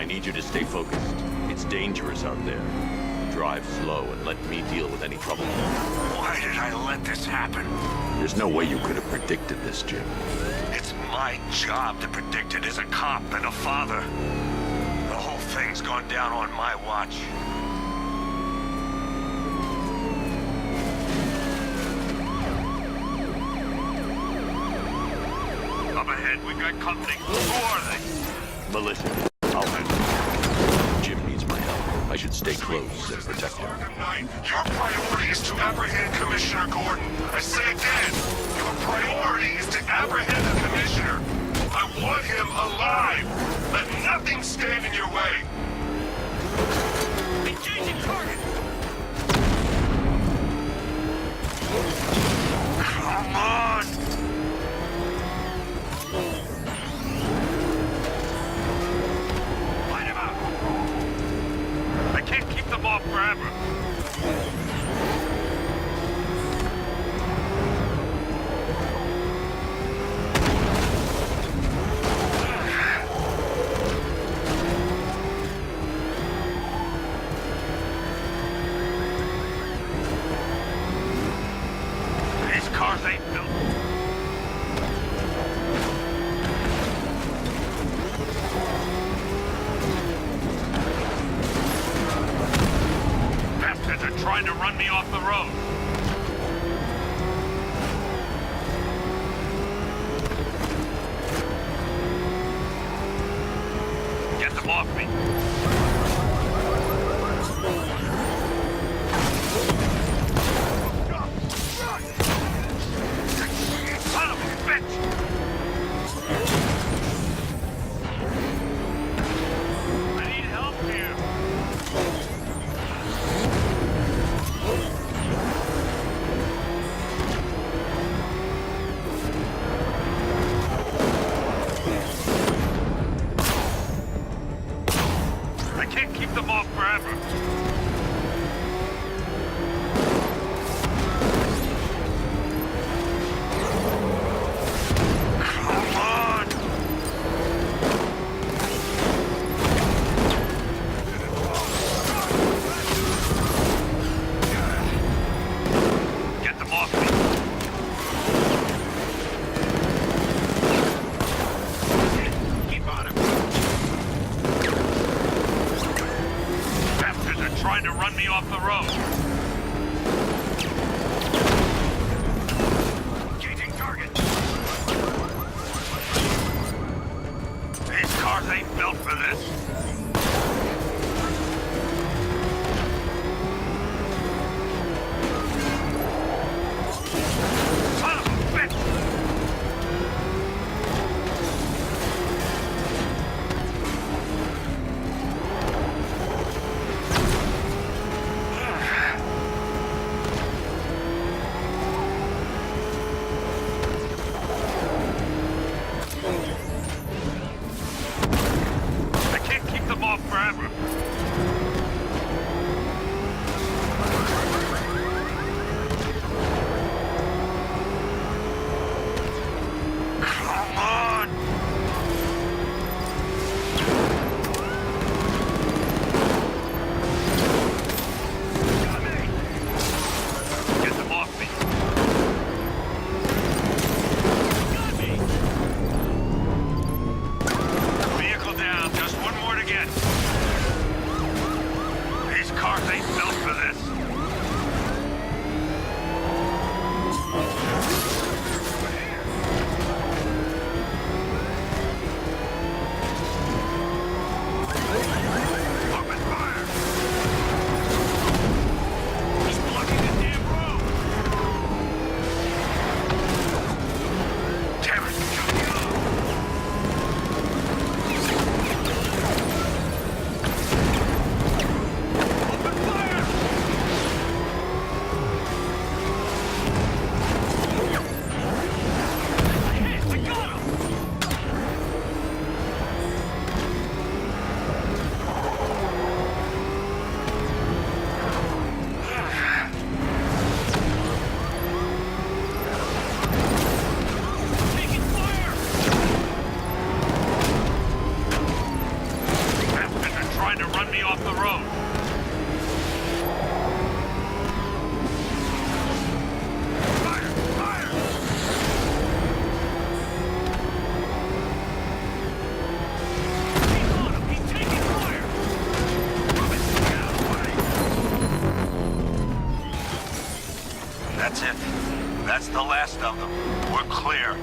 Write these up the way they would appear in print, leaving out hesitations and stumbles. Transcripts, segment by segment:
need you to stay focused. It's dangerous out there. Drive slow and let me deal with any trouble. Why did I let this happen? There's no way you could have predicted this, Jim. It's my job to predict it as a cop and a father. The whole thing's gone down on my watch. Up ahead, we got company. Who are they? Militia. I'll handle it. Jim needs my help. I should stay close and protect him. Arkham Knight, your priority is to apprehend Commissioner Gordon. I say again, your priority is to apprehend the Commissioner. I want him alive. Let nothing stand in your way. Engaging target. Come on. Light him up. I can't keep them off forever. These cars ain't built. Bastards are trying to run me off the road. Get them off me. Son of a bitch! I need help here. I can't keep them off forever. Come on! Get them off me. Keep on him. Bastards are trying to run me off the road. Engaging target. These cars ain't built for this. Son of a bitch! of them. We're clear.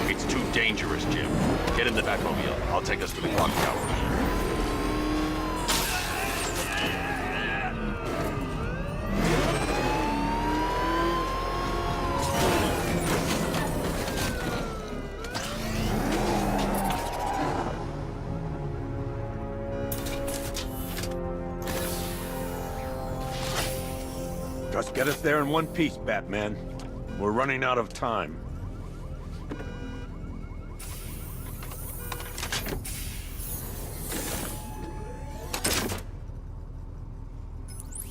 It's too dangerous, Jim. Get in the Batmobile. I'll take us to the clock tower. Just get us there in one piece, Batman. We're running out of time.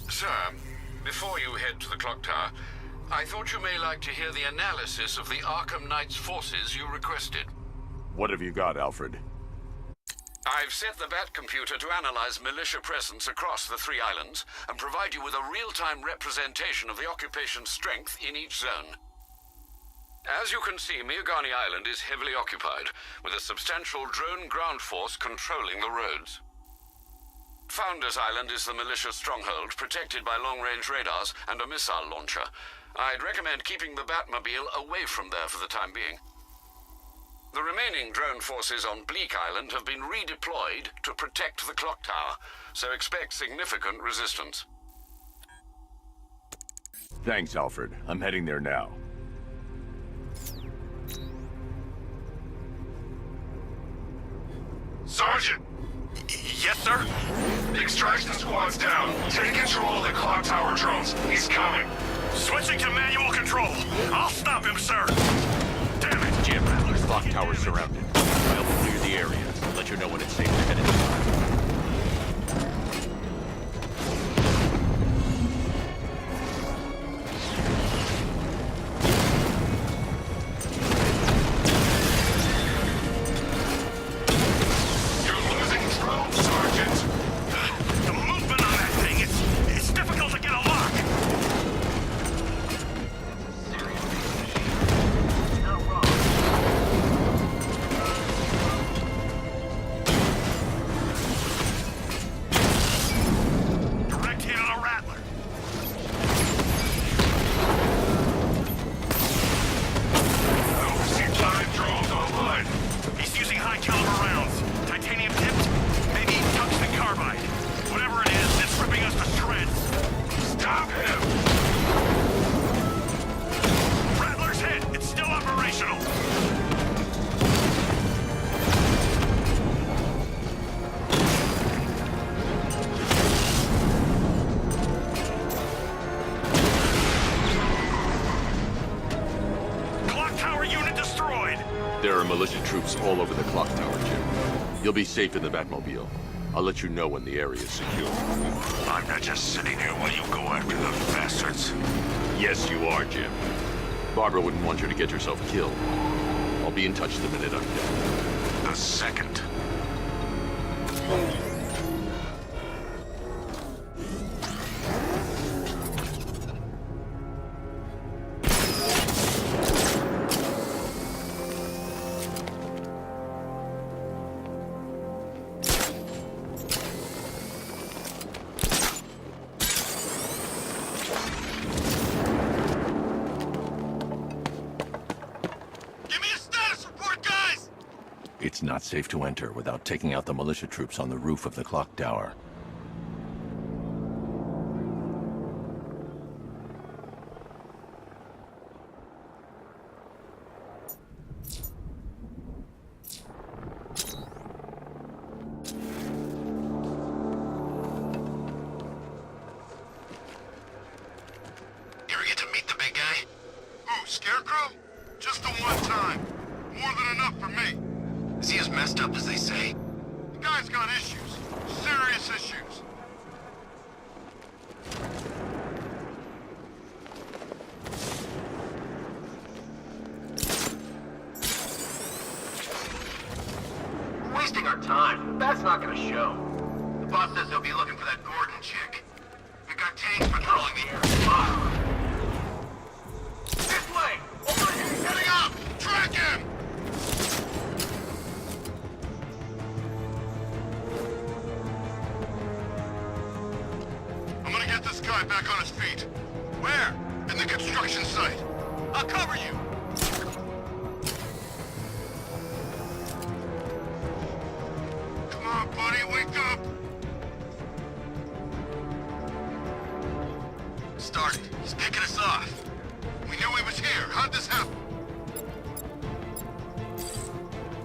Sir, before you head to the clock tower, I thought you may like to hear the analysis of the Arkham Knight's forces you requested. What have you got, Alfred? I've set the Bat computer to analyze militia presence across the 3 islands and provide you with a real-time representation of the occupation's strength in each zone. As you can see, Miagani Island is heavily occupied, with a substantial drone ground force controlling the roads. Founders Island is the militia stronghold, protected by long-range radars and a missile launcher. I'd recommend keeping the Batmobile away from there for the time being. The remaining drone forces on Bleak Island have been redeployed to protect the clock tower, so expect significant resistance. Thanks, Alfred. I'm heading there now. Sergeant! Yes, sir? The extraction squad's down. Take control of the clock tower drones. He's coming. Switching to manual control. I'll stop him, sir. Damn it. Jim, the clock tower's surrounded. I'll clear the area. Let you know when it's safe to head inside. There are militia troops all over the clock tower, Jim. You'll be safe in the Batmobile. I'll let you know when the area is secure. I'm not just sitting here while you go after those bastards. Yes, you are, Jim. Barbara wouldn't want you to get yourself killed. I'll be in touch the minute I'm dead. The second. It's not safe to enter without taking out the militia troops on the roof of the clock tower. You ever get to meet the big guy? Who, Scarecrow? Just the one time. More than enough for me. Is he as messed up as they say? The guy's got issues. Serious issues. We're wasting our time. That's not gonna show. The boss says he'll be looking for that Gordon chick. We got tanks patrolling the area. This way! Over here! Heading up! Track him! I'm gonna get this guy back on his feet. Where? In the construction site. I'll cover you. Come on, buddy, wake up. Stark, he's picking us off. We knew he was here. How'd this happen?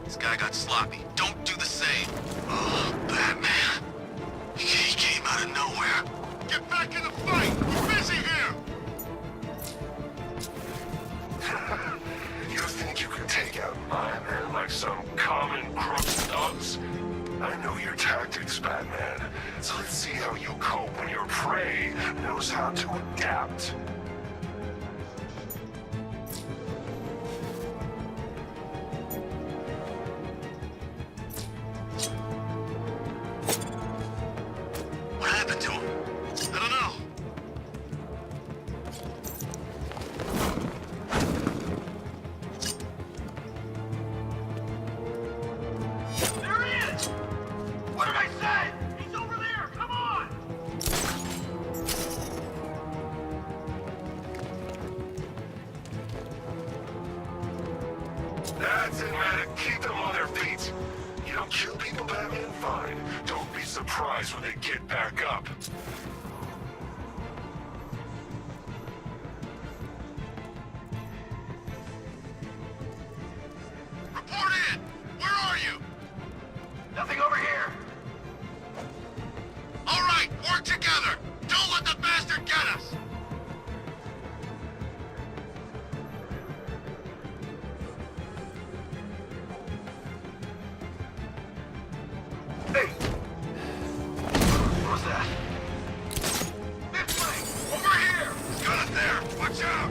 This guy got sloppy. Don't do the same. Oh, Batman. He came out of nowhere. Get back in the fight! We're busy here! You think you can take out my men like some common crook thugs? I know your tactics, Batman. So let's see how you cope when your prey knows how to adapt. What happened to him? I don't know. There he is! What did I say? He's over there! Come on! That's it, man. Keep them on their feet. You don't kill people, Batman? Fine. Don't be surprised when they get back up. Report in! Where are you? Nothing over here. All right, work together! Don't let the bastard get us! Hey! What was that? This way! Over here! He's got it there! Watch out!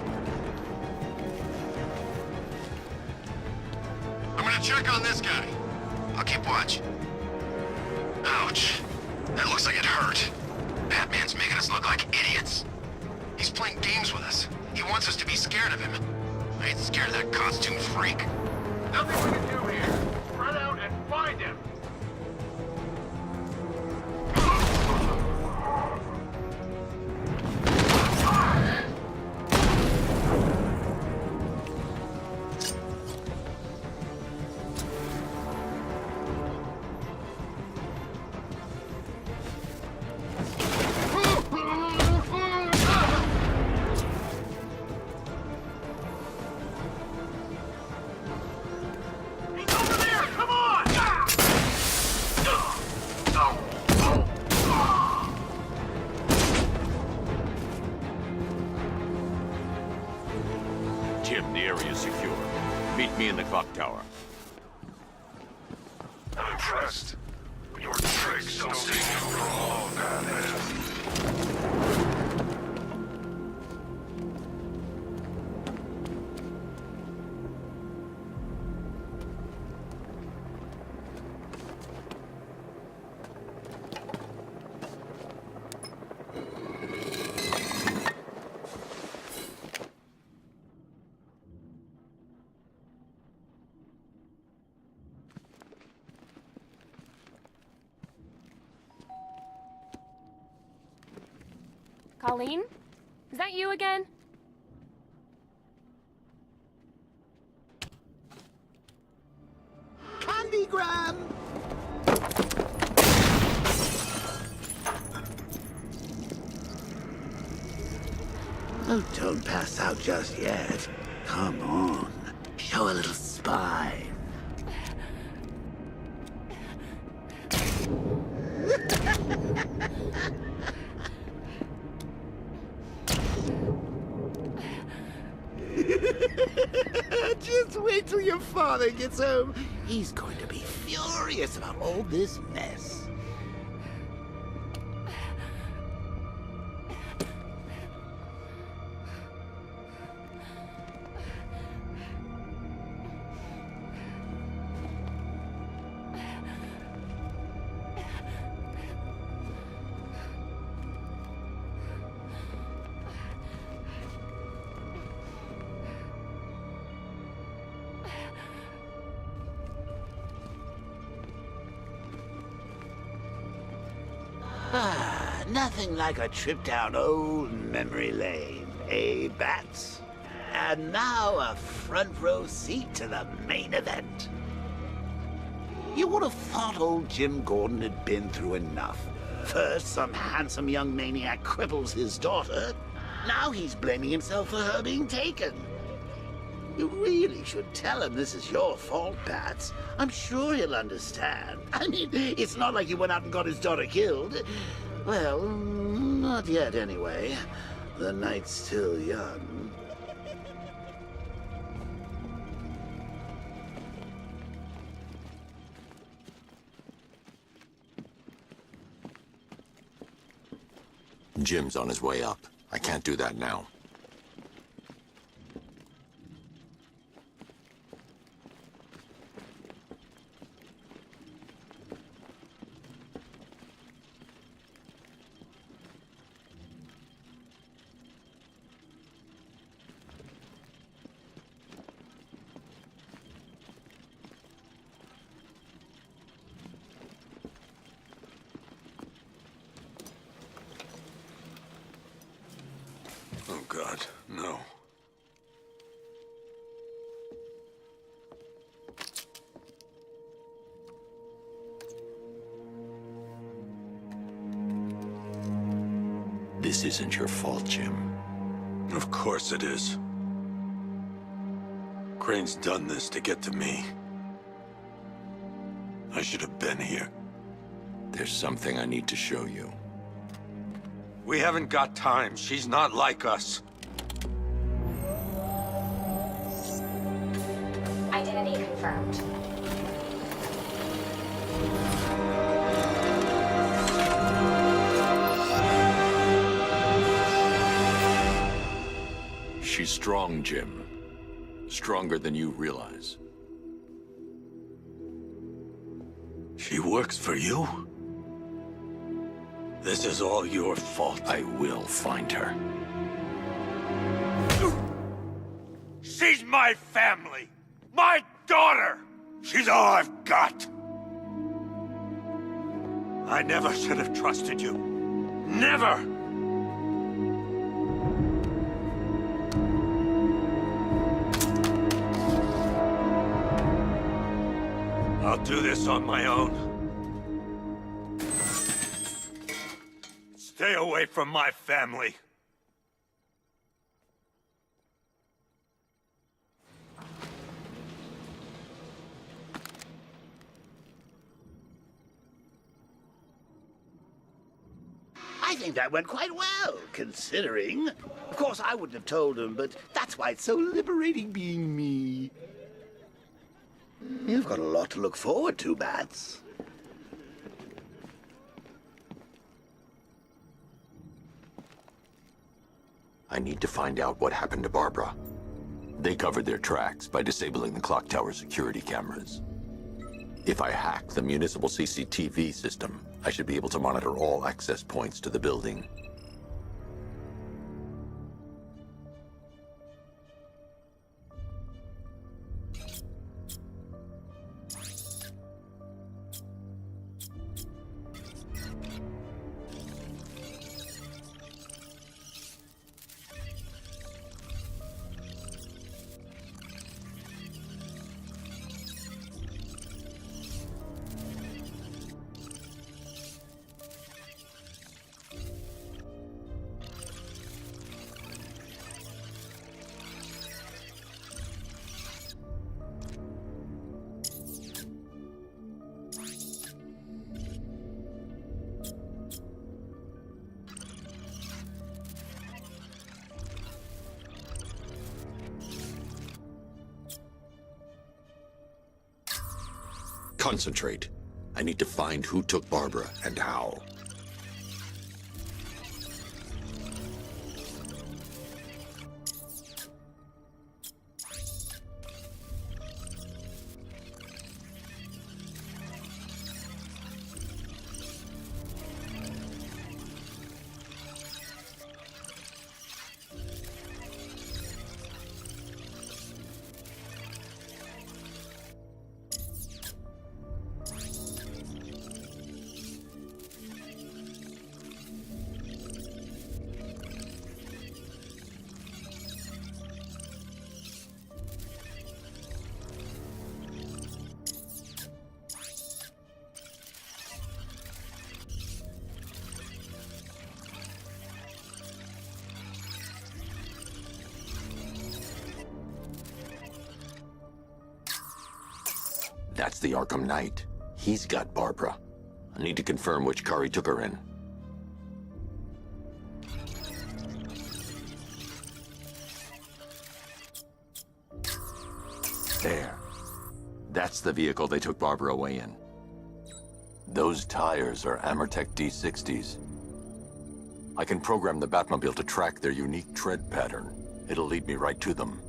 I'm gonna check on this guy. I'll keep watch. Ouch. That looks like it hurt. Batman's making us look like idiots. He's playing games with us. He wants us to be scared of him. I ain't scared of that costume freak. Nothing we can do here. Run out and find him. He's over there! Come on! Jim, the area's secure. Meet me in the clock tower. I'm impressed. But your tricks don't stay for long, Batman. Colleen? Is that you again? Candygram! Oh, don't pass out just yet. Come on. Show a little spine. Just wait till your father gets home. He's going to be furious about all this mess. Nothing like a trip down old memory lane, eh, Bats? And now a front row seat to the main event. You would have thought old Jim Gordon had been through enough. First, some handsome young maniac cripples his daughter. Now he's blaming himself for her being taken. You really should tell him this is your fault, Bats. I'm sure he'll understand. I mean, it's not like he went out and got his daughter killed. Well, not yet anyway. The night's still young. Jim's on his way up. I can't do that now. Oh, God, no. This isn't your fault, Jim. Of course it is. Crane's done this to get to me. I should have been here. There's something I need to show you. We haven't got time. She's not like us. Identity confirmed. She's strong, Jim. Stronger than you realize. She works for you? This is all your fault. I will find her. She's my family! My daughter! She's all I've got! I never should have trusted you. Never! I'll do this on my own. Stay away from my family. I think that went quite well, considering. Of course, I wouldn't have told him, but that's why it's so liberating being me. You've got a lot to look forward to, Bats. I need to find out what happened to Barbara. They covered their tracks by disabling the clock tower security cameras. If I hack the municipal CCTV system, I should be able to monitor all access points to the building. Concentrate. I need to find who took Barbara and how. That's the Arkham Knight. He's got Barbara. I need to confirm which car he took her in. There. That's the vehicle they took Barbara away in. Those tires are Amertech D60s. I can program the Batmobile to track their unique tread pattern. It'll lead me right to them.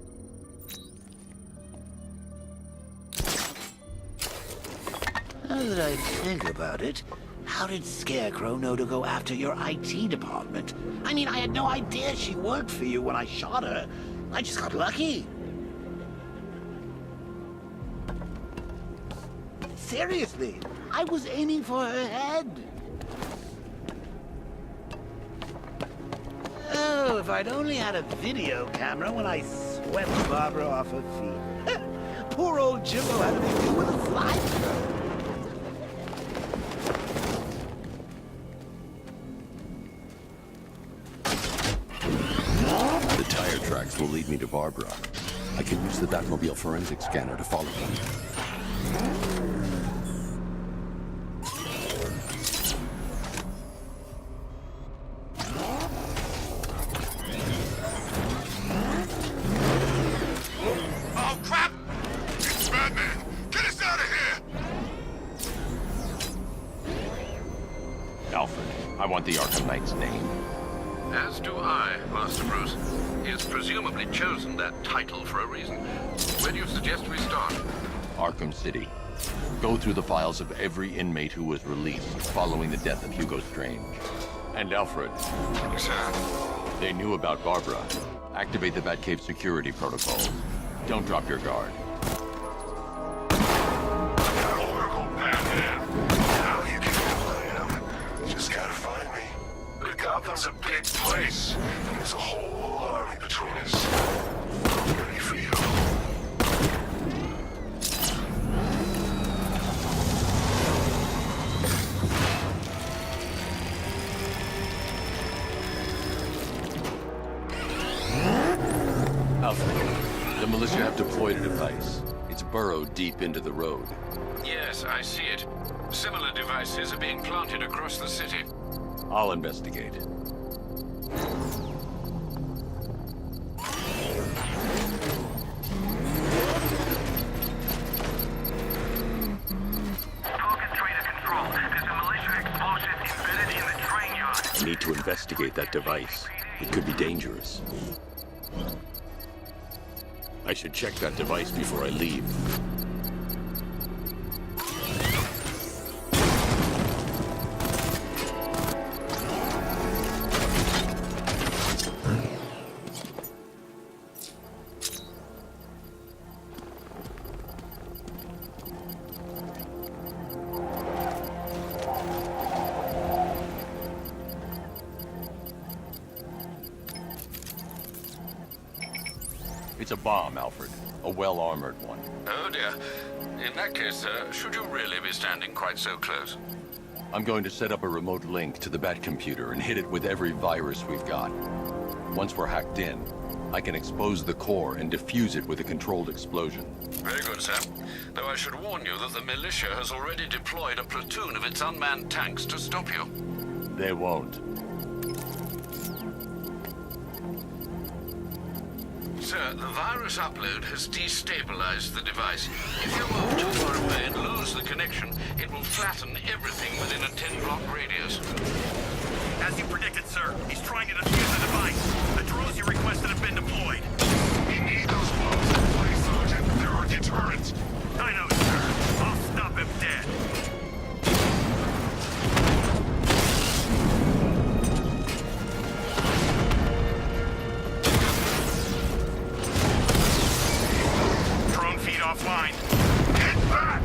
Now that I think about it, how did Scarecrow know to go after your IT department? I mean, I had no idea she worked for you when I shot her. I just got lucky. Seriously, I was aiming for her head. Oh, if I'd only had a video camera when I swept Barbara off her feet. Poor old Jimbo had to make do with a fly. The tire tracks will lead me to Barbara. I can use the Batmobile forensic scanner to follow them. Oh, crap! It's Batman! Get us out of here! Alfred, I want the Arkham Knight's name. As do I, Master Bruce. He has presumably chosen that title for a reason. Where do you suggest we start? Arkham City. Go through the files of every inmate who was released following the death of Hugo Strange. And Alfred, Sir. they knew about Barbara. Activate the Batcave security protocols. Don't drop your guard. Oracle Batman. Now you can know who I am. You just gotta find me. But Gotham's a big place, and there's a whole army between us. I'm ready for you. Alfred, the militia have deployed a device. It's burrowed deep into the road. Yes, I see it. Similar devices are being planted across the city. I'll investigate. I need to investigate that device. It could be dangerous. I should check that device before I leave. It's a bomb, Alfred. A well-armored one. Oh dear. In that case, should you really be standing quite so close? I'm going to set up a remote link to the Batcomputer and hit it with every virus we've got. Once we're hacked in, I can expose the core and defuse it with a controlled explosion. Very good, sir. Though I should warn you that the militia has already deployed a platoon of its unmanned tanks to stop you. They won't. Sir, the virus upload has destabilized the device. If you move too far away and lose the connection, it will flatten everything within a 10-block radius. As you predicted, sir, he's trying to defuse the device. The drones you requested have been deployed. We need those bombs in place, Sergeant. They're our deterrent. I know, sir. I'll stop him dead. Drone feed offline. Get back!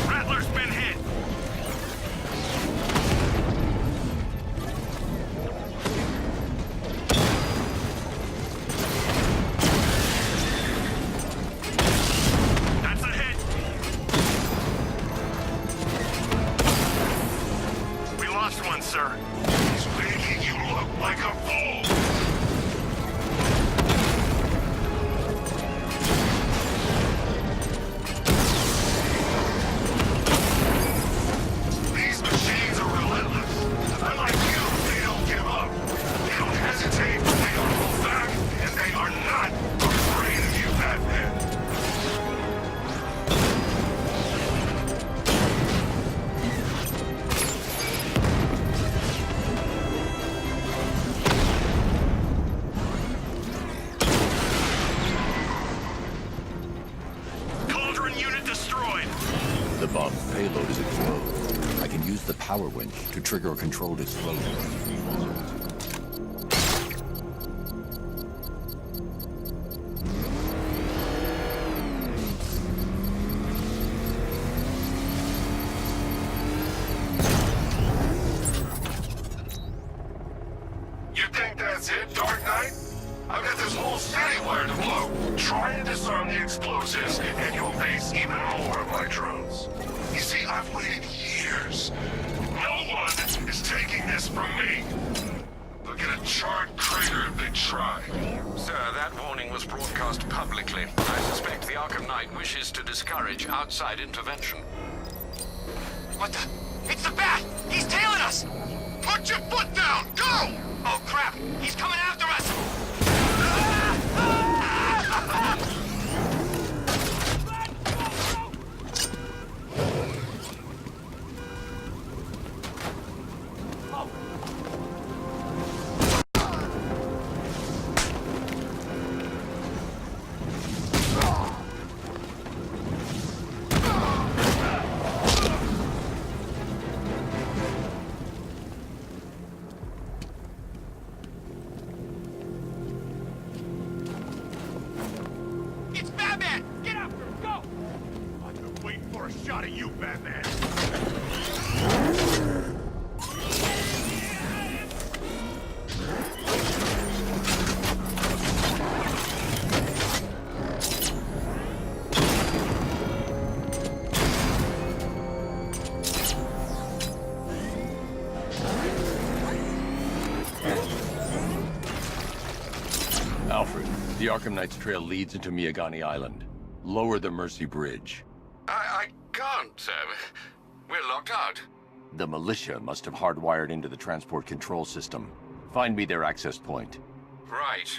Rattler's been hit. That's a hit. We lost one, sir. He's making you look like a fool! These machines are relentless. Unlike you, they don't give up. They don't hesitate, they don't hold back, and they are not afraid of you, Batman. Cauldron unit destroyed. The bomb's payload is exposed. I can use the power winch to trigger a controlled explosion. You think that's it, Dark Knight? I've got this whole city wired to blow. Try and disarm the explosives, and you'll face even more of my drones. You see, I've waited years. No one is taking this from me. They'll get a charred crater if they try. Sir, that warning was broadcast publicly. I suspect the Arkham Knight wishes to discourage outside intervention. What the? It's the Bat! He's tailing us! Put your foot down! Go! Oh crap! He's coming after us! It's Batman! Get after him! Go! I've been waiting for a shot at you, Batman. Alfred, the Arkham Knight's trail leads into Miagani Island. Lower the Mercy Bridge. I can't, sir. We're locked out. The militia must have hardwired into the transport control system. Find me their access point. Right.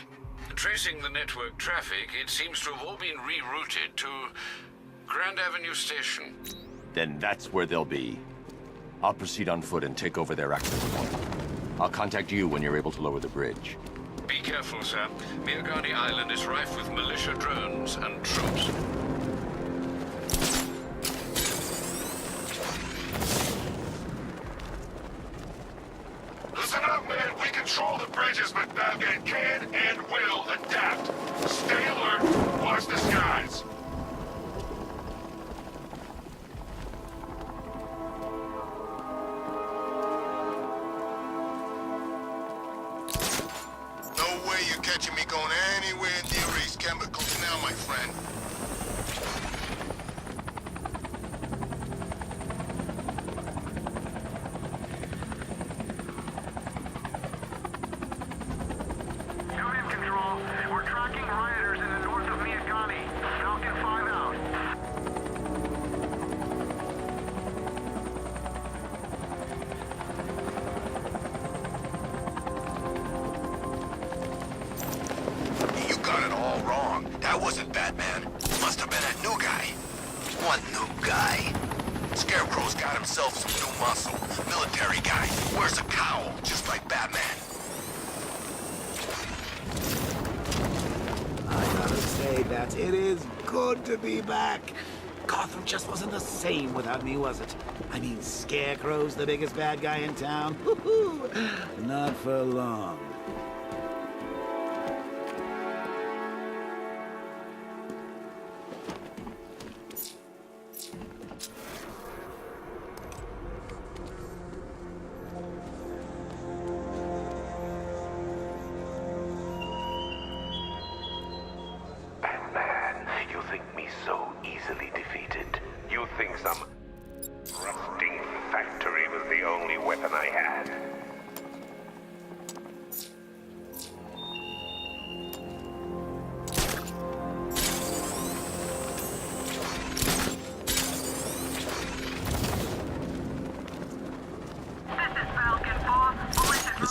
Tracing the network traffic, it seems to have all been rerouted to Grand Avenue Station. Then that's where they'll be. I'll proceed on foot and take over their access point. I'll contact you when you're able to lower the bridge. Be careful, sir. Miagani Island is rife with militia drones and troops. Listen up, man. We control the bridges, but Batman can and will adapt. Stay alert. Watch the skies. No way you're catching me going anywhere near these chemicals now, my friend. Unit control. We're tracking rioters in the north of Miagani. Falcon 5 out. You got it all wrong. That wasn't Batman. Must have been that new guy. What new guy? Scarecrow's got himself some new muscle. Military guy. Wears a cowl, just like Batman. I gotta say that it is good to be back. Gotham just wasn't the same without me, was it? I mean, Scarecrow's the biggest bad guy in town. Woo-hoo! Not for long. Batman, you think me so easily defeated? You think some rusting factory was the only weapon I had?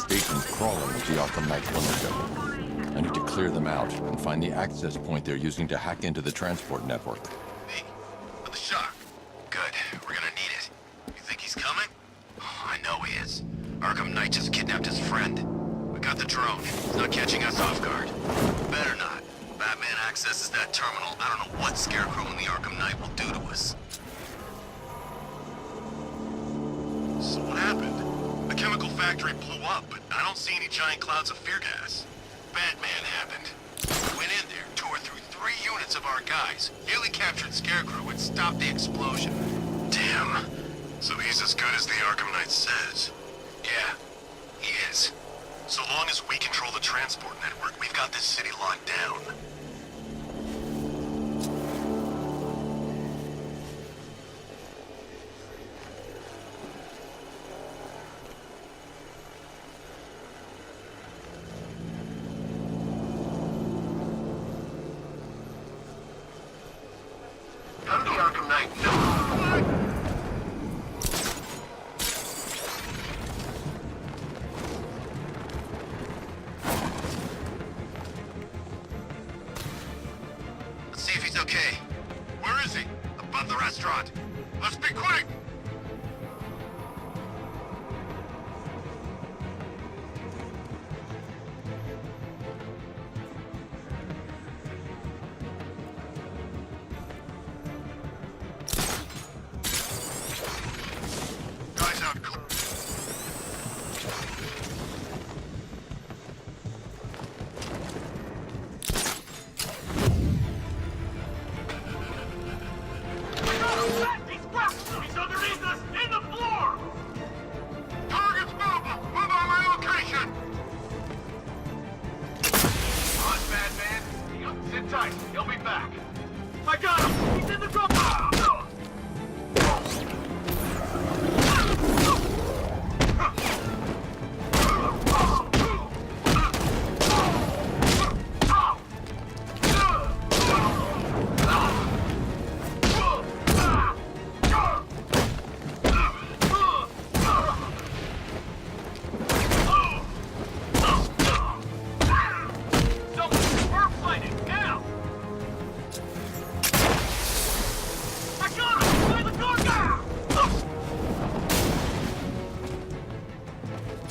stations crawling with the Arkham Knight's militia. I need to clear them out and find the access point they're using to hack into the transport network. Me, for the shock. Good, we're gonna need it. You think he's coming? Oh, I know he is. Arkham Knight just kidnapped his friend. We got the drone. He's not catching us off guard. Better not. Batman accesses that terminal. I don't know what Scarecrow and the Arkham Knight will do to us. So what happened? The chemical factory blew up, but I don't see any giant clouds of fear gas. Batman happened. Went in there, tore through 3 units of our guys, nearly captured Scarecrow and stopped the explosion. Damn. So he's as good as the Arkham Knight says. Yeah, he is. So long as we control the transport network, we've got this city locked down. How did the Arkham Knight know? Let's see if he's okay. Where is he? Above the restaurant. Let's be quick! Guys out close. He's underneath us, in the floor! Target's mobile! Move on my location! On, Batman. Sit tight. He'll be back. I got him! He's in the drop!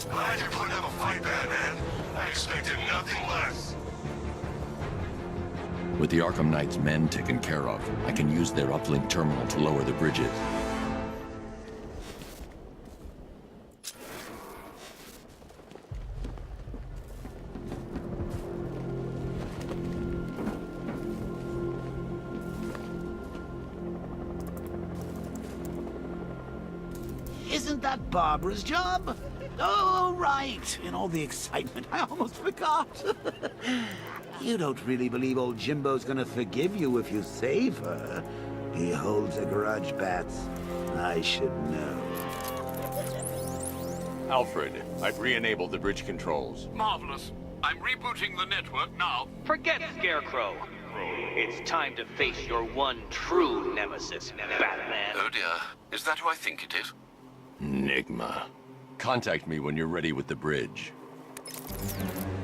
Glad you're putting up a fight, Batman. I expected nothing less. With the Arkham Knight's men taken care of, I can use their uplink terminal to lower the bridges. Isn't that Barbara's job? Oh, right. In all the excitement, I almost forgot. You don't really believe old Jimbo's gonna forgive you if you save her. He holds a grudge, Bats. I should know. Alfred, I've re-enabled the bridge controls. Marvelous. I'm rebooting the network now. Forget Scarecrow. It's time to face your one true nemesis, Batman. Oh dear. Is that who I think it is? Enigma. Contact me when you're ready with the bridge.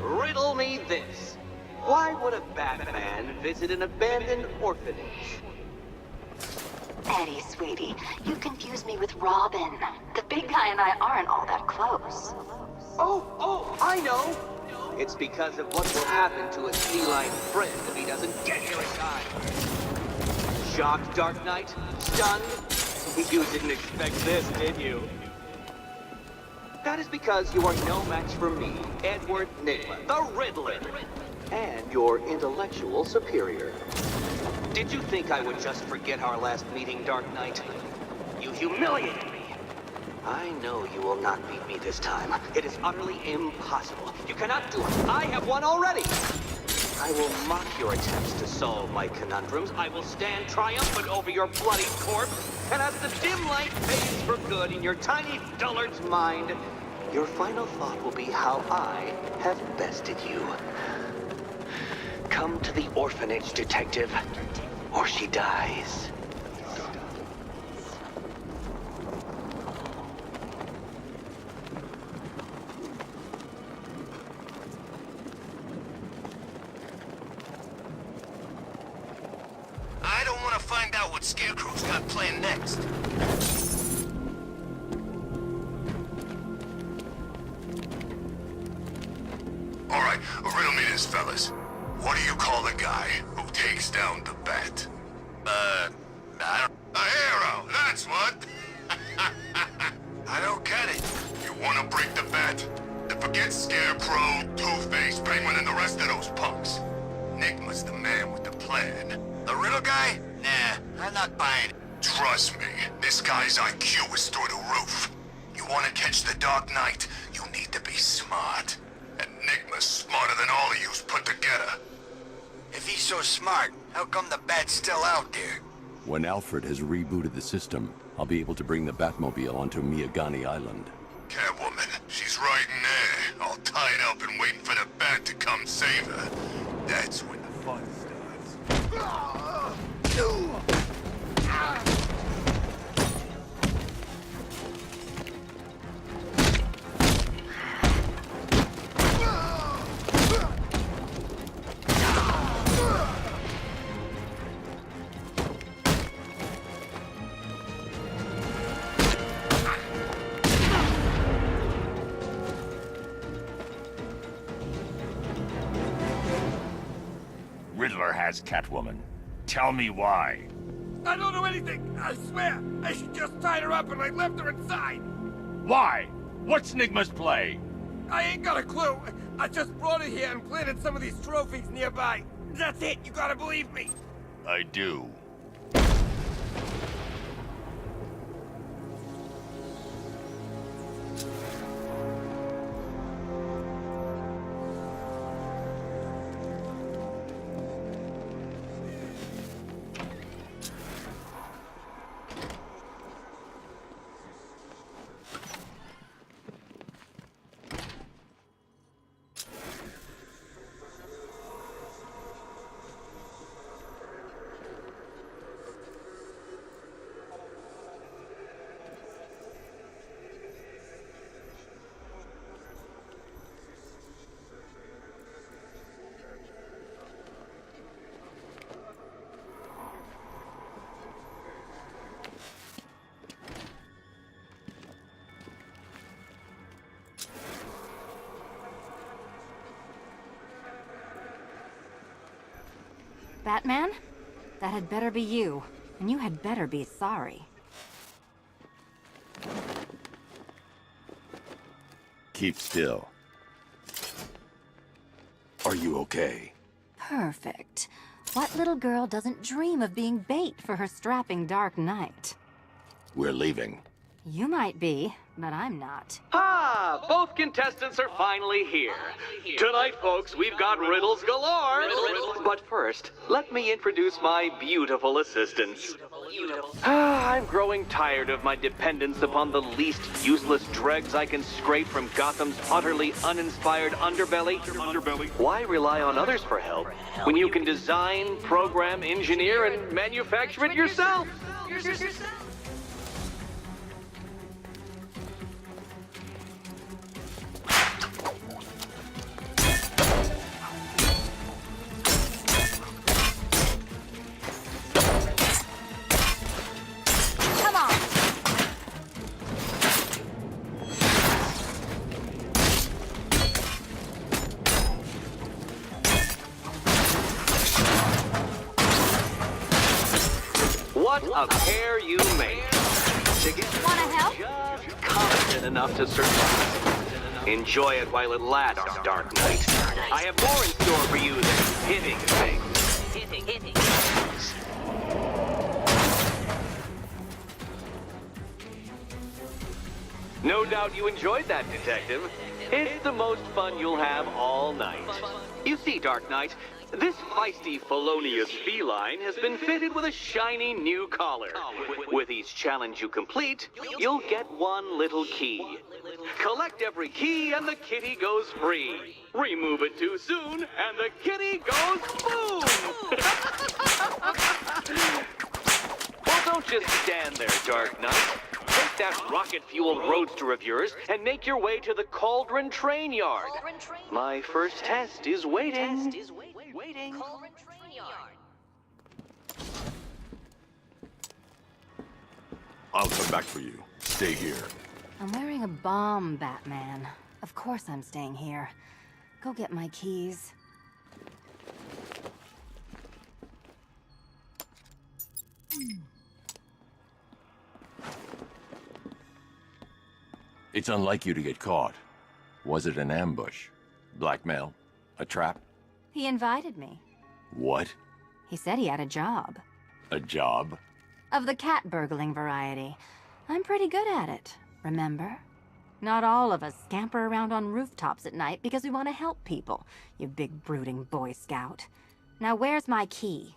Riddle me this. Why would a Batman visit an abandoned orphanage? Eddie, sweetie, you confuse me with Robin. The big guy and I aren't all that close. Oh, I know. It's because of what will happen to his feline friend if he doesn't get here in time. Shocked, Dark Knight? Stunned? You didn't expect this, did you? That is because you are no match for me, Edward Nygma, the Riddler, and your intellectual superior. Did you think I would just forget our last meeting, Dark Knight? You humiliated me. I know you will not beat me this time. It is utterly impossible. You cannot do it. I have won already. I will mock your attempts to solve my conundrums. I will stand triumphant over your bloody corpse. And as the dim light fades for good in your tiny dullard's mind, your final thought will be how I have bested you. Come to the orphanage, detective, or she dies. Scarecrow's got planned next? All right, riddle me this, fellas. What do you call the guy who takes down the bat? I don't... A hero, that's what! I don't get it. You wanna break the bat? Then forget Scarecrow, Two-Face, Penguin, and the rest of those punks. Enigma's the man with the plan. The riddle guy? Nah, I'm not buying it. Trust me, this guy's IQ is through the roof. You wanna catch the Dark Knight, you need to be smart. Enigma's smarter than all of yous put together. If he's so smart, how come the bat's still out there? When Alfred has rebooted the system, I'll be able to bring the Batmobile onto Miyagani Island. Catwoman, she's right in there, all tied up and waiting for the bat to come save her. That's when the fun starts. Riddler has Catwoman. Tell me why. I don't know anything, I swear. I just tied her up and I left her inside. Why? What's Nigma's play? I ain't got a clue. I just brought her here and planted some of these trophies nearby. That's it, you gotta believe me. I do. Batman? That had better be you. And you had better be sorry. Keep still. Are you okay? Perfect. What little girl doesn't dream of being bait for her strapping Dark Knight? We're leaving. You might be, but I'm not. Ah, both contestants are finally here. Tonight, folks, we've got riddles galore. But first, let me introduce my beautiful assistants. I'm growing tired of my dependence upon the least useless dregs I can scrape from Gotham's utterly uninspired underbelly. Why rely on others for help when you can design, program, engineer, and manufacture it yourself? What a pair you make. Wanna help? Just confident enough to survive. Enjoy it while it lasts, Dark Knight. I have more in store for you than hitting things. Hitting. No doubt you enjoyed that, Detective. It's the most fun you'll have all night. You see, Dark Knight, this feisty, felonious feline has been fitted with a shiny new collar. With each challenge you complete, you'll get one little key. Collect every key and the kitty goes free. Remove it too soon and the kitty goes boom! Well, don't just stand there, Dark Knight. Take that rocket-fueled roadster of yours and make your way to the Cauldron Train Yard. My first test is waiting. I'll come back for you. Stay here. I'm wearing a bomb, Batman. Of course I'm staying here. Go get my keys. It's unlike you to get caught. Was it an ambush? Blackmail? A trap? He invited me. What? He said he had a job. A job? Of the cat burgling variety. I'm pretty good at it, remember? Not all of us scamper around on rooftops at night because we want to help people, you big brooding Boy Scout. Now where's my key?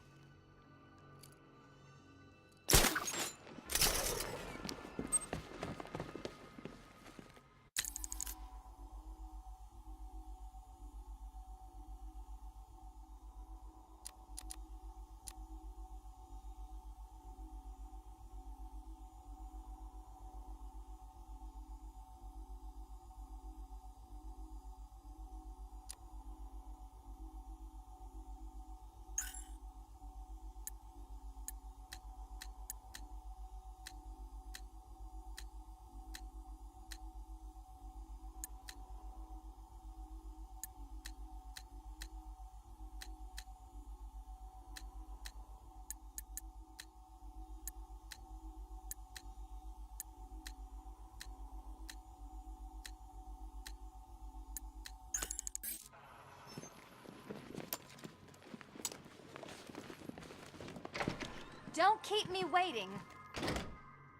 Don't keep me waiting.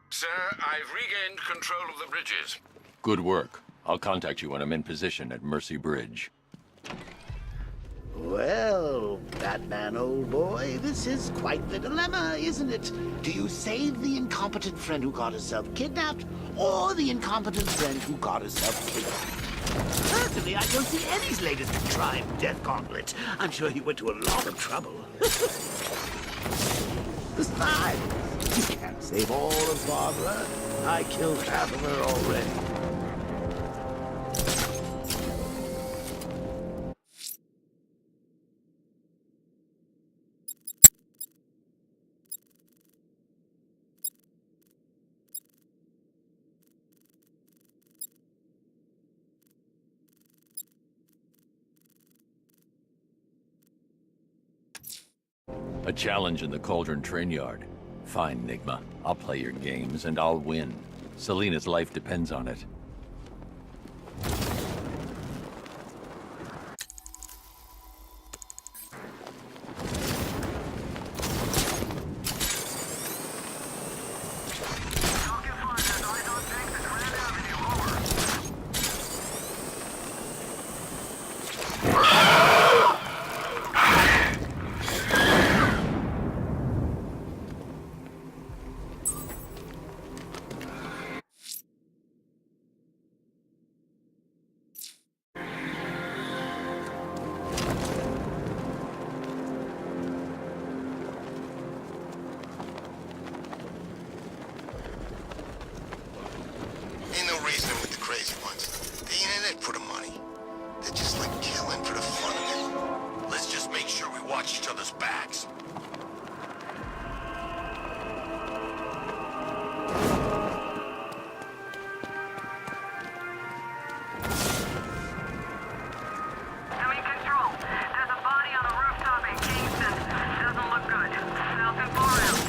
Sir, I've regained control of the bridges. Good work. I'll contact you when I'm in position at Mercy Bridge. Well, Batman, old boy, this is quite the dilemma, isn't it? Do you save the incompetent friend who got herself kidnapped, or the incompetent friend who got herself killed? Personally, I don't see Eddie's latest contrived death gauntlet. I'm sure he went to a lot of trouble. Besides, you can't save all of Barbara. I killed half of her already. A challenge in the Cauldron train yard. Fine, Nigma. I'll play your games, and I'll win. Selina's life depends on it. Ain't no reasoning with the crazy ones. They ain't in it for the money. They're just like killing for the fun of it. Let's just make sure we watch each other's backs. Doing control. There's a body on a rooftop in Kingston. Doesn't look good. Falcon 4 out.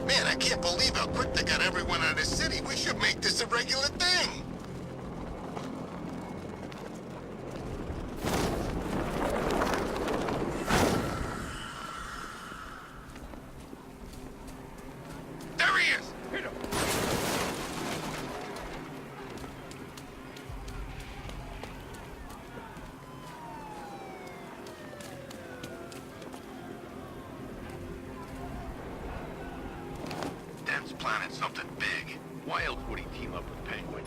Man, I can't believe how quick they got everyone out of the city. We should make this a regular thing. There he is! Hit him! Dem's planning something big. Why else would he team up with Penguin?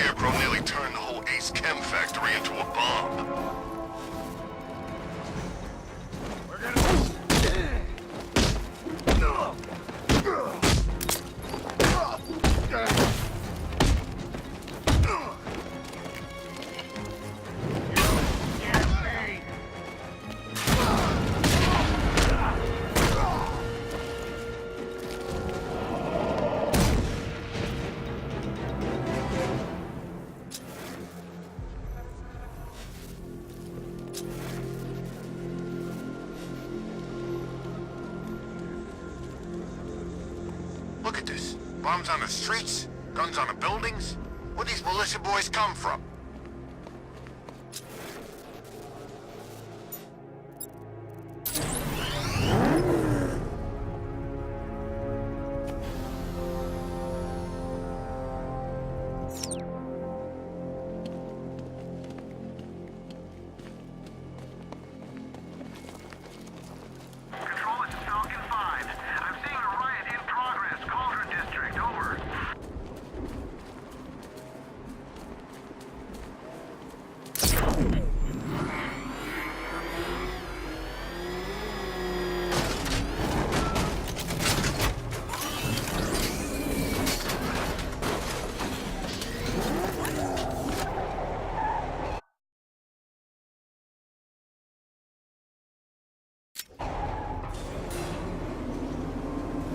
Scarecrow nearly turned the whole Ace Chem factory into a bomb. Look at this. Bombs on the streets, guns on the buildings. Where'd these militia boys come from? Control, this is Falcon 5. I'm seeing a riot in progress. Cauldron District, over.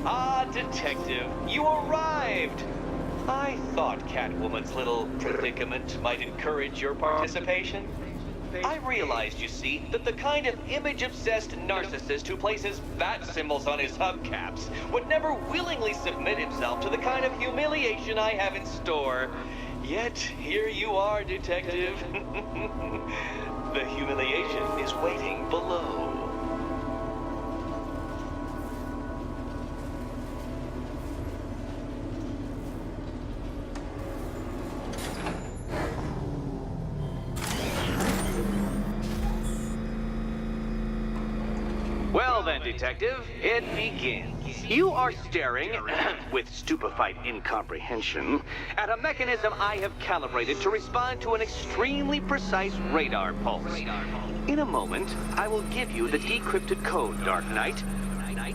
Ah, Detective, you arrived! I thought Catwoman's little predicament might encourage your participation. I realized, you see, that the kind of image-obsessed narcissist who places bat symbols on his hubcaps would never willingly submit himself to the kind of humiliation I have in store. Yet, here you are, Detective. The humiliation is waiting below. Well then, Detective, it begins. You are staring, with stupefied incomprehension, at a mechanism I have calibrated to respond to an extremely precise radar pulse. In a moment, I will give you the decrypted code, Dark Knight.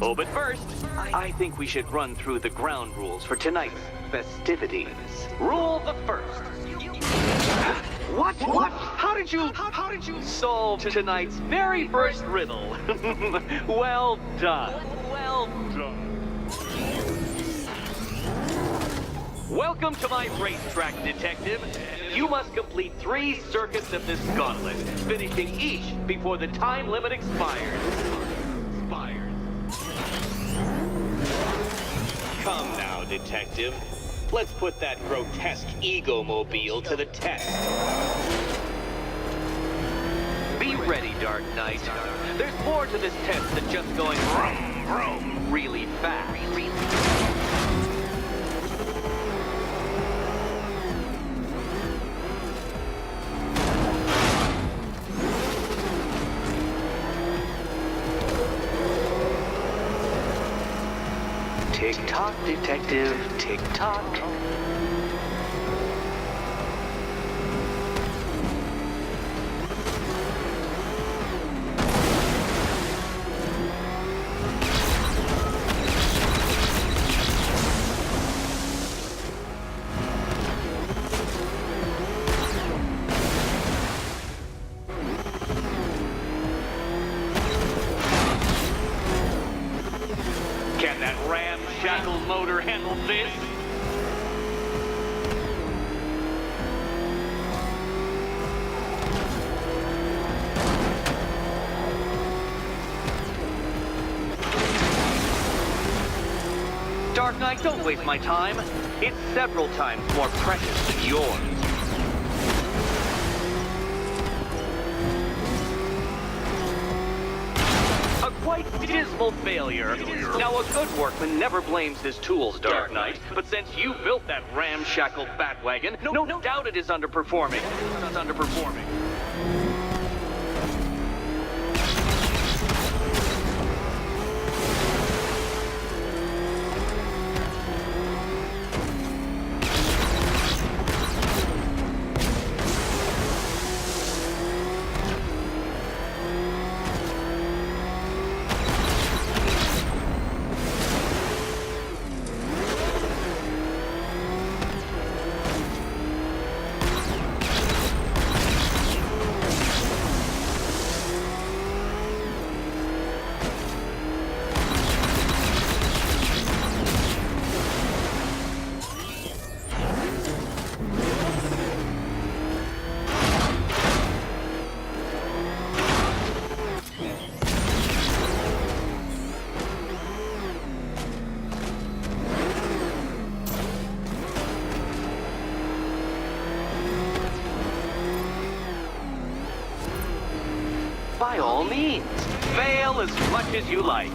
Oh, but first, I think we should run through the ground rules for tonight's festivities. Rule the first. What? How did you solve tonight's very first riddle? Well done. Well done. Welcome to my racetrack, Detective. You must complete 3 circuits of this gauntlet, finishing each before the time limit expires. Come now, Detective. Let's put that grotesque ego-mobile to the test. Be ready, Dark Knight. There's more to this test than just going vroom, vroom really fast. Tick-tock, Detective, tick-tock. Can that ramshackle motor handle this? Dark Knight, don't waste my time. It's several times more precious than yours. A quite dismal failure. Now, a good workman never blames his tools, Dark Knight, but since you built that ramshackle Batwagon, no doubt it is underperforming. It's underperforming. Fail as much as you like.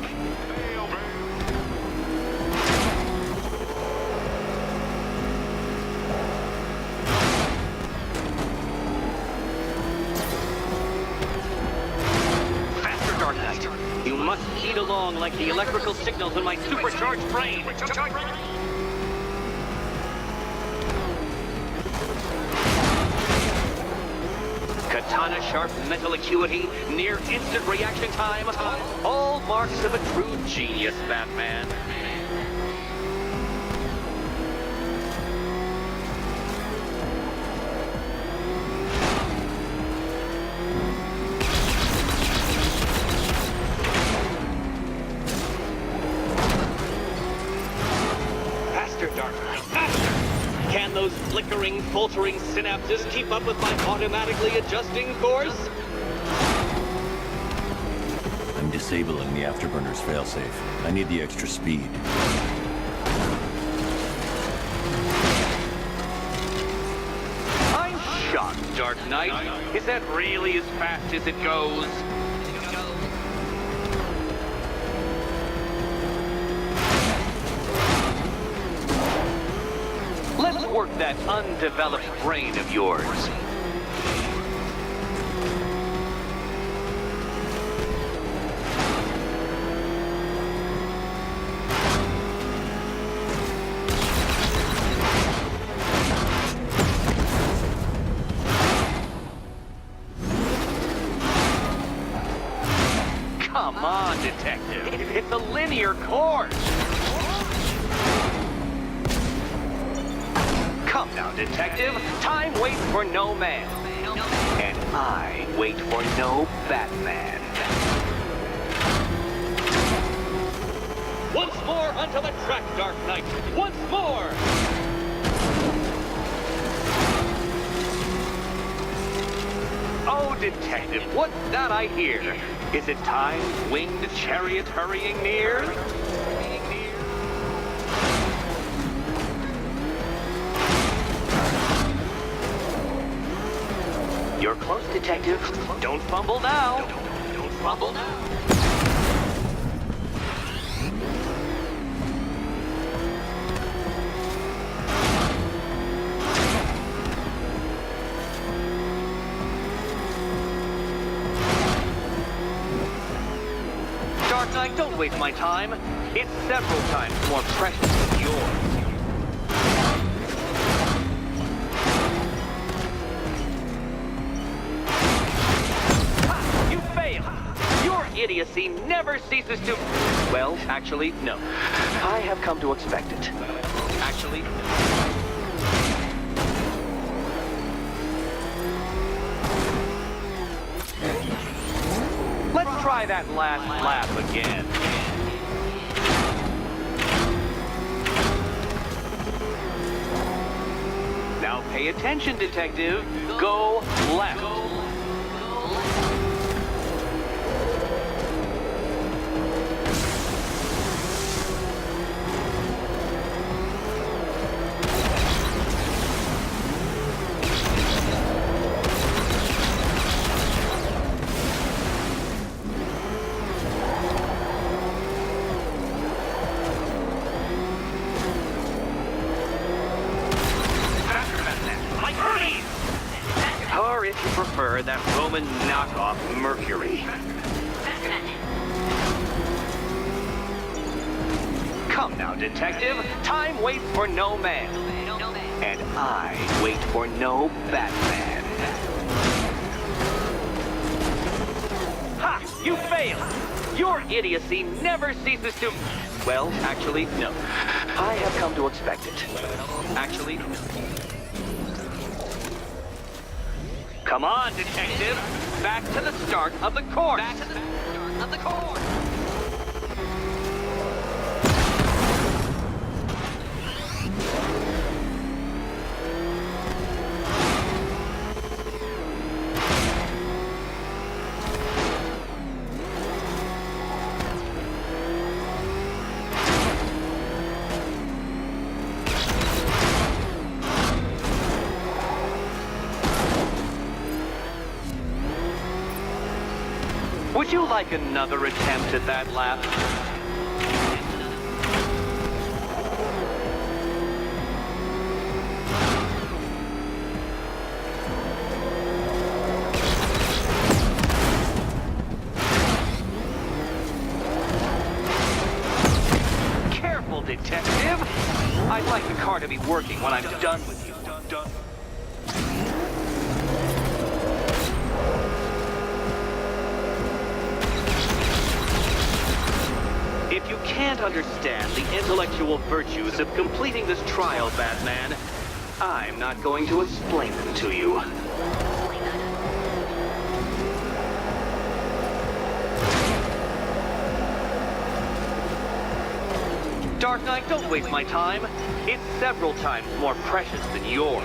Faster, Dark Knight. You must speed along like the electrical signals in my supercharged brain. Katana sharp mental acuity, near instant reaction time, all marks of a true genius, Batman. Faster, Dark Knight, faster! Can those flickering, faltering synapses keep up with my automatically adjusting course? I'm disabling the afterburner's failsafe. I need the extra speed. I'm shocked, Dark Knight. Is that really as fast as it goes? Let's work that undeveloped brain of yours. Come on, Detective. It's a linear course. Come now, Detective. Time waits for no man. And I wait for no Batman. Once more onto the track, Dark Knight. Once more! Oh, Detective, what's that I hear? Is it time's winged chariot hurrying near? You're close, Detective. Don't fumble now. Don't fumble now. Dark Knight, don't waste my time. It's several times more precious than yours. Ha! You failed! Your idiocy never ceases to... Well, actually, no. I have come to expect it. Actually... Let's try that last lap again. Now pay attention, Detective. Go left. Or if you prefer, that Roman knockoff Mercury. Come now, Detective. Time waits for no man. And I wait for no Batman. Ha! You failed! Your idiocy never ceases to... Well, actually, no. I have come to expect it. Actually... Come on, Detective! Back to the start of the course! Back to the start of the course! Would you like another attempt at that lap? Careful, detective. I'd like the car to be working when I'm done with you. If you can't understand the intellectual virtues of completing this trial, Batman, I'm not going to explain them to you. Dark Knight, don't waste my time. It's several times more precious than yours.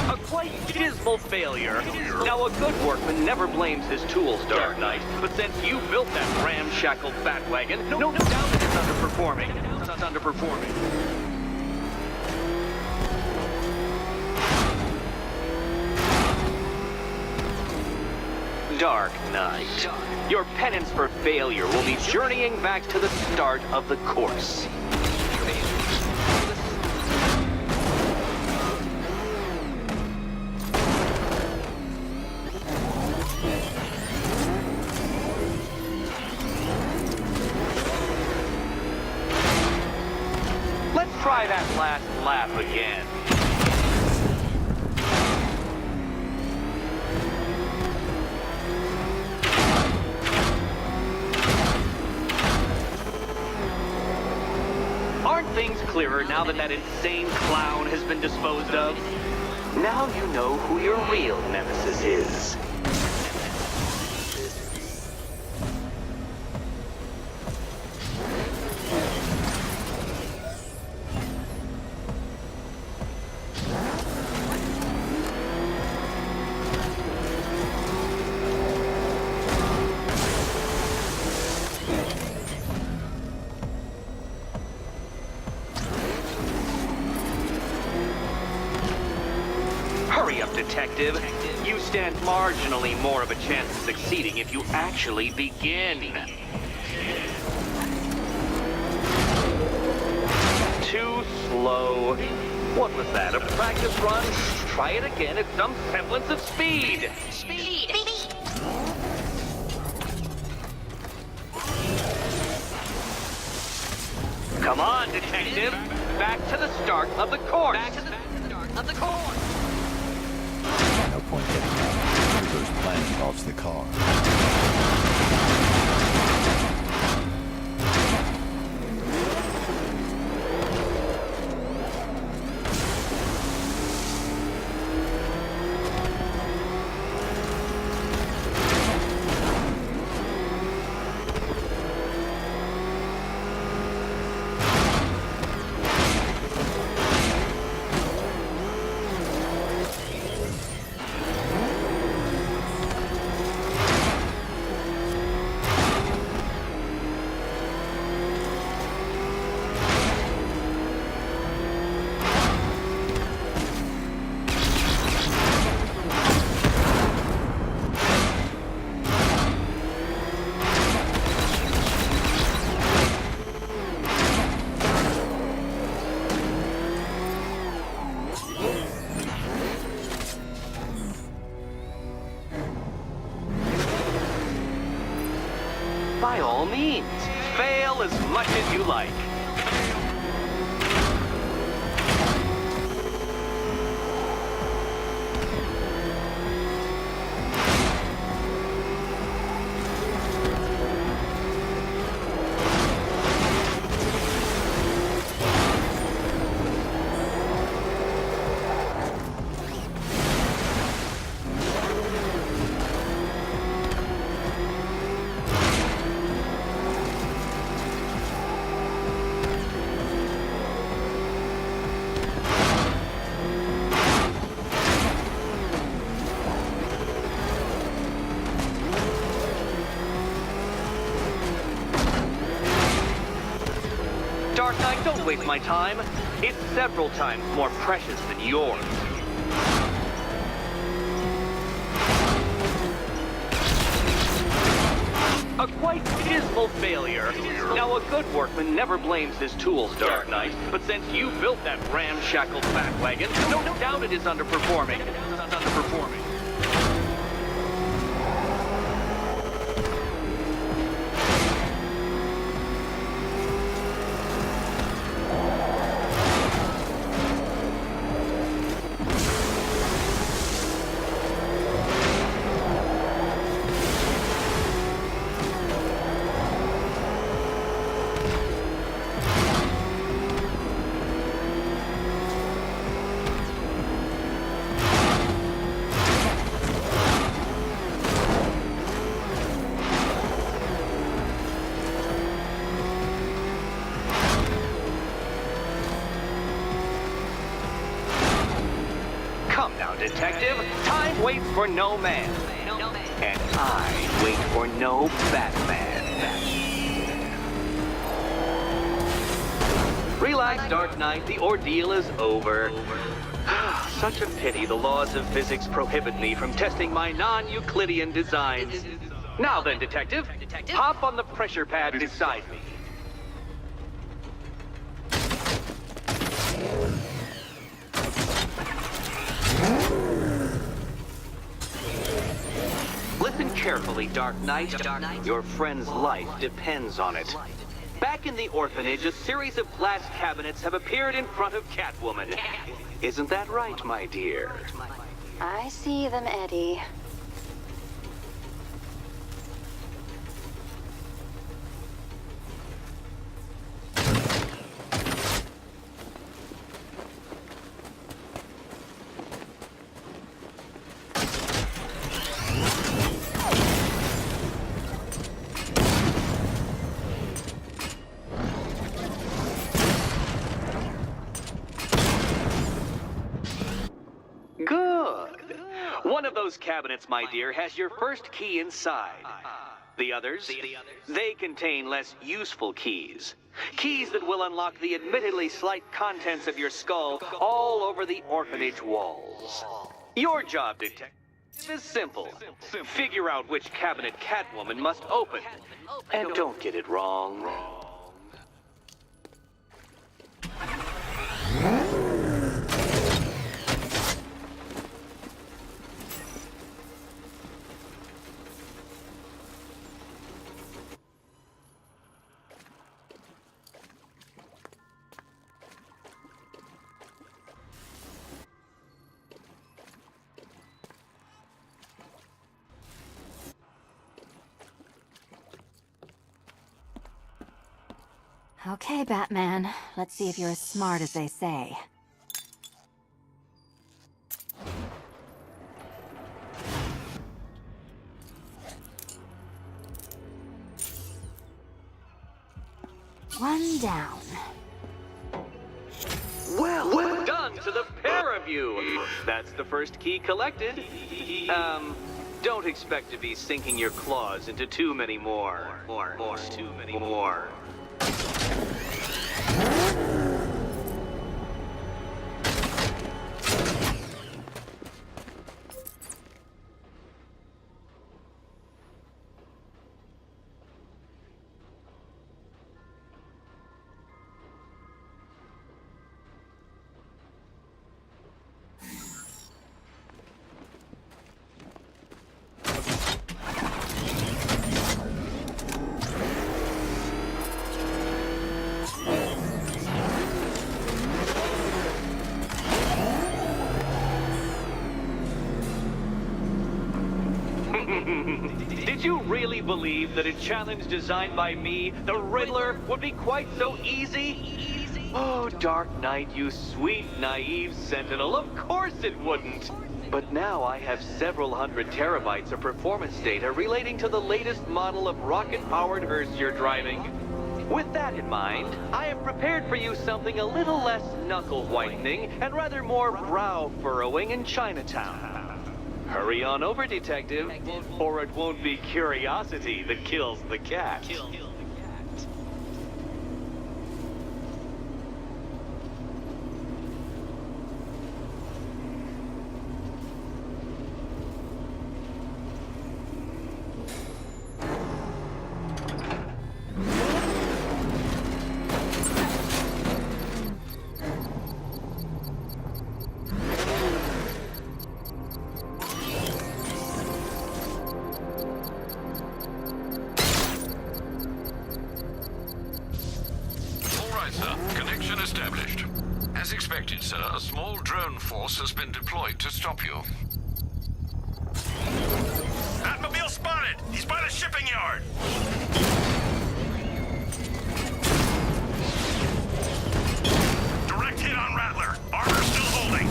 A quite dismal failure. Now, a good workman never blames his tools, Dark Knight. But since you built that ramshackle Batwagon, no doubt it's underperforming. It's underperforming. Dark Knight, your penance for failure will be journeying back to the start of the course. Let's try that last lap again. Aren't things clearer now that insane clown has been disposed of? Now you know who your real nemesis is. Hurry up, detective. You stand marginally more of a chance of succeeding if you actually begin. Too slow. What was that, a practice run? Try it again at some semblance of speed. Speed! Come on, detective. Back to the start of the course. Back to the start of the course. No point getting out. First plan involves the car. By all means, fail as much as you like. Dark Knight, don't waste my time. It's several times more precious than yours. A quite dismal failure. Now, a good workman never blames his tools, Dark Knight. But since you built that ramshackle fat wagon, no doubt it is underperforming. Come now, detective. Time waits for no man. And I wait for no Batman. Relax, Dark Knight. The ordeal is over. Such a pity the laws of physics prohibit me from testing my non-Euclidean designs. Now then, detective, hop on the pressure pad beside me. Listen carefully, Dark Knight. Your friend's life depends on it. Back in the orphanage, a series of glass cabinets have appeared in front of Catwoman. Isn't that right, my dear? I see them, Eddie. Good. One of those cabinets, my dear, has your first key inside. The others, they contain less useful keys. Keys that will unlock the admittedly slight contents of your skull all over the orphanage walls. Your job, detective, is simple. Figure out which cabinet Catwoman must open. And don't get it wrong. Okay, Batman. Let's see if you're as smart as they say. One down. Well done to the pair of you. That's the first key collected. Don't expect to be sinking your claws into too many more. Too many more. Did you really believe that a challenge designed by me, the Riddler, would be quite so easy? Oh, Dark Knight, you sweet, naive sentinel, of course it wouldn't. But now I have several hundred terabytes of performance data relating to the latest model of rocket-powered hearse you're driving. With that in mind, I have prepared for you something a little less knuckle-whitening and rather more brow-furrowing in Chinatown. Hurry on over, detective, or it won't be curiosity that kills the cat. expected, sir, a small drone force has been deployed to stop you. Batmobile spotted! He's by the shipping yard! Direct hit on Rattler. Armor still holding.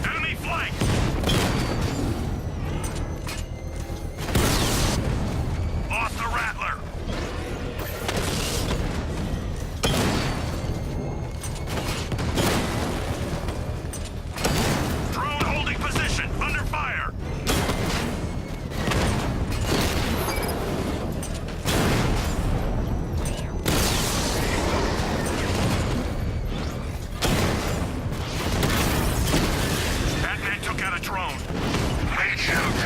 Enemy flank! Lost the Rattler. Drone holding position. Under fire. Batman took out a drone. HMK!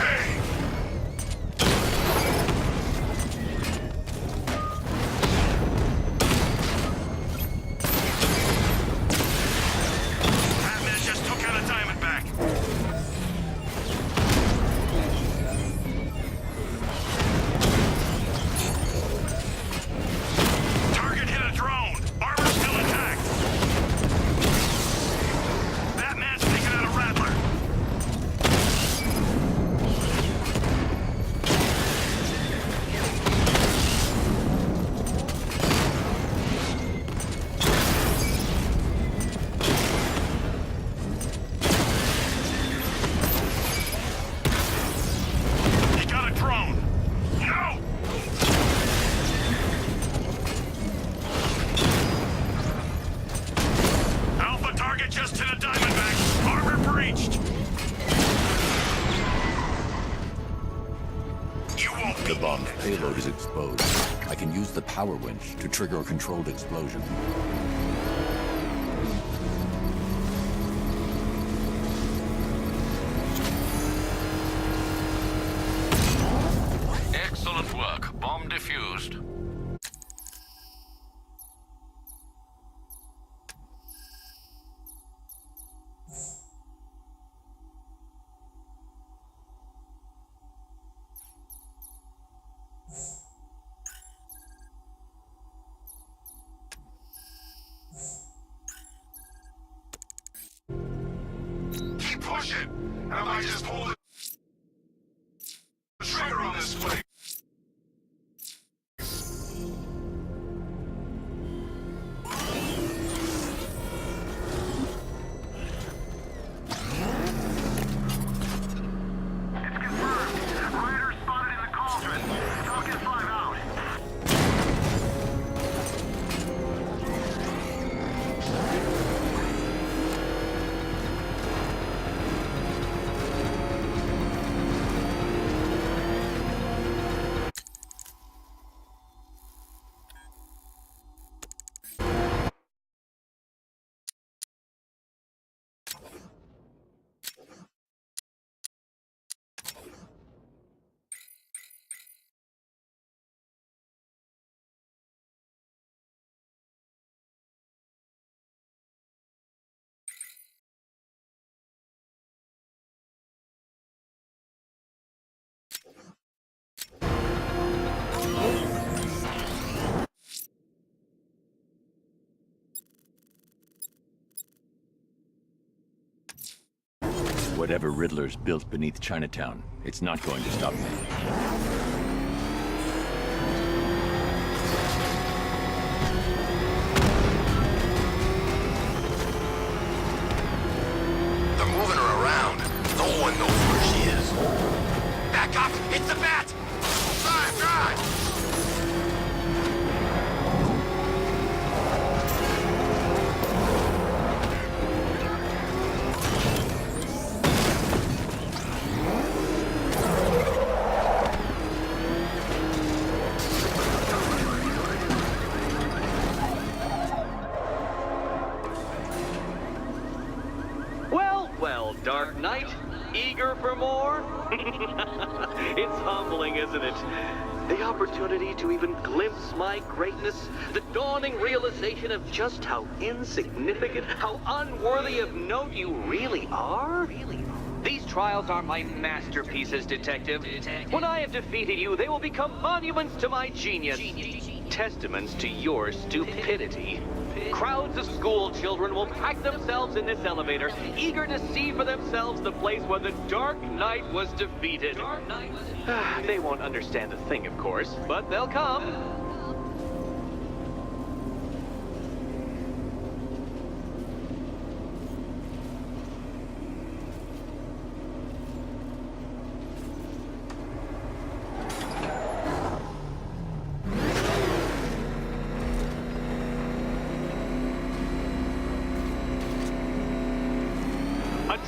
Batman just took out a Diamondback. Target hit a drone. Armor still intact. Batman's taking out a Rattler. He got a drone. No! Alpha target just hit a Diamondback. Armor breached. You won't The be bomb's payload is exposed. I can use the power winch to trigger a controlled explosion. Excellent work. Bomb defused. Keep pushing! I might just pull the trigger on this place. It's confirmed. Rider spotted in the cauldron. Falcon 5 out. Whatever Riddler's built beneath Chinatown, it's not going to stop me. They're moving her around. No one knows where she is. Back up! It's the bat! God! Well, Dark Knight, eager for more? It's humbling, isn't it? The opportunity to even glimpse my greatness, the dawning realization of just how insignificant, how unworthy of note you really are. These trials are my masterpieces, Detective. When I have defeated you, they will become monuments to my genius. testaments to your stupidity. Crowds of school children will pack themselves in this elevator, eager to see for themselves the place where the Dark Knight was defeated. They won't understand a thing, of course, but they'll come.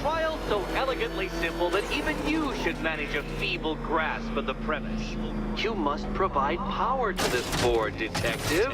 Trial so elegantly simple that even you should manage a feeble grasp of the premise. You must provide power to this board, detective.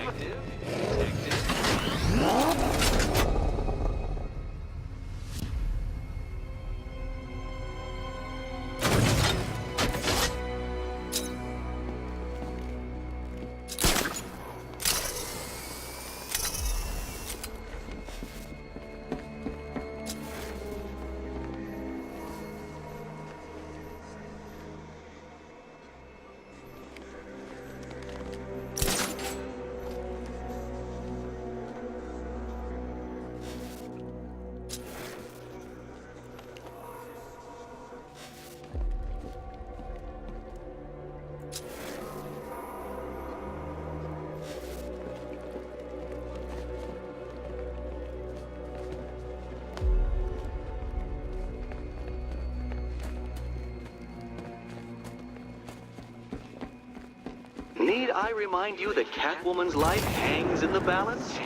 Need I remind you that Catwoman's life hangs in the balance?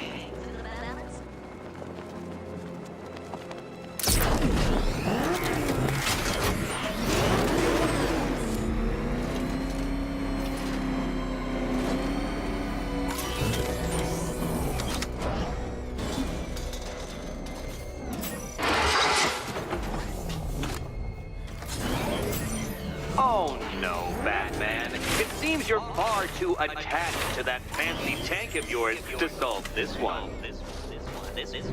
Oh no, Batman. It seems you're far too attached to that fancy tank of yours to solve this one. This is...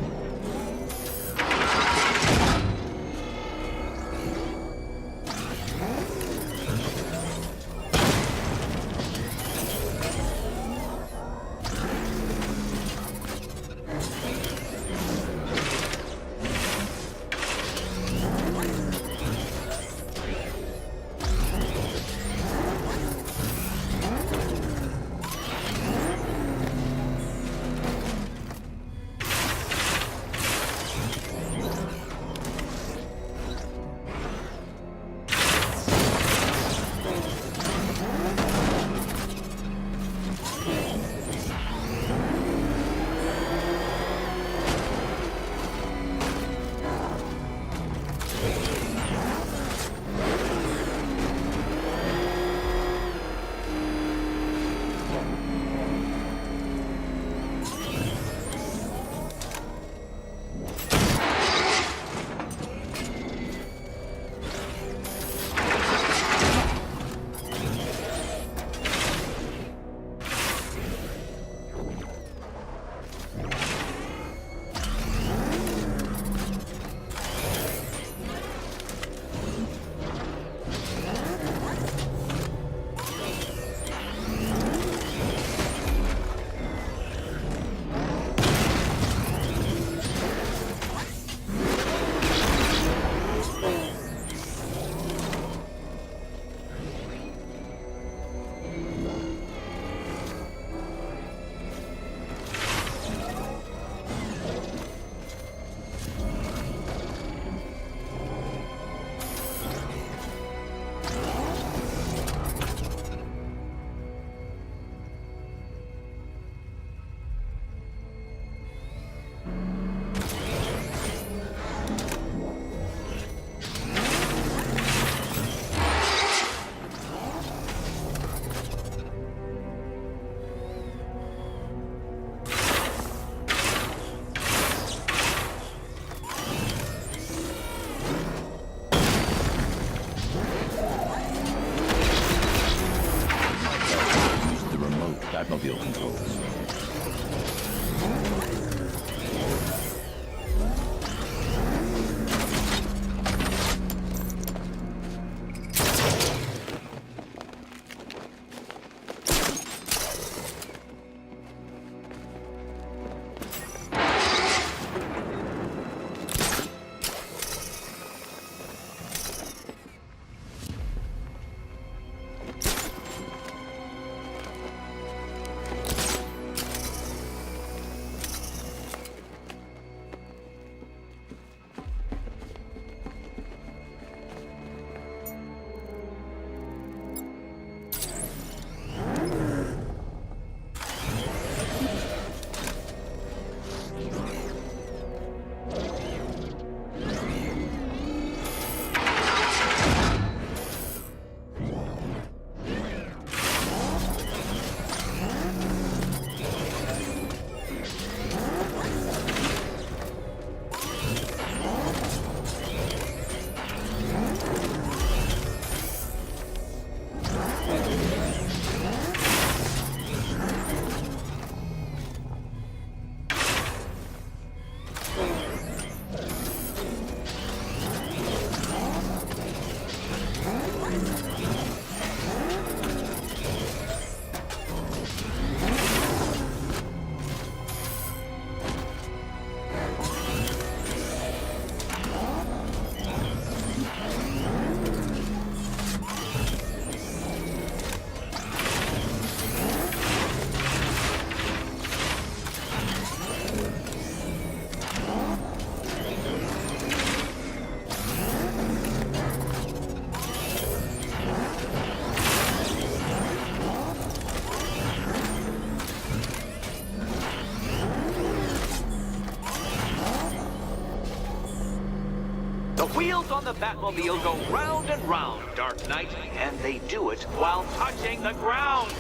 the Batmobile go round and round, Dark Knight, and they do it while touching the ground.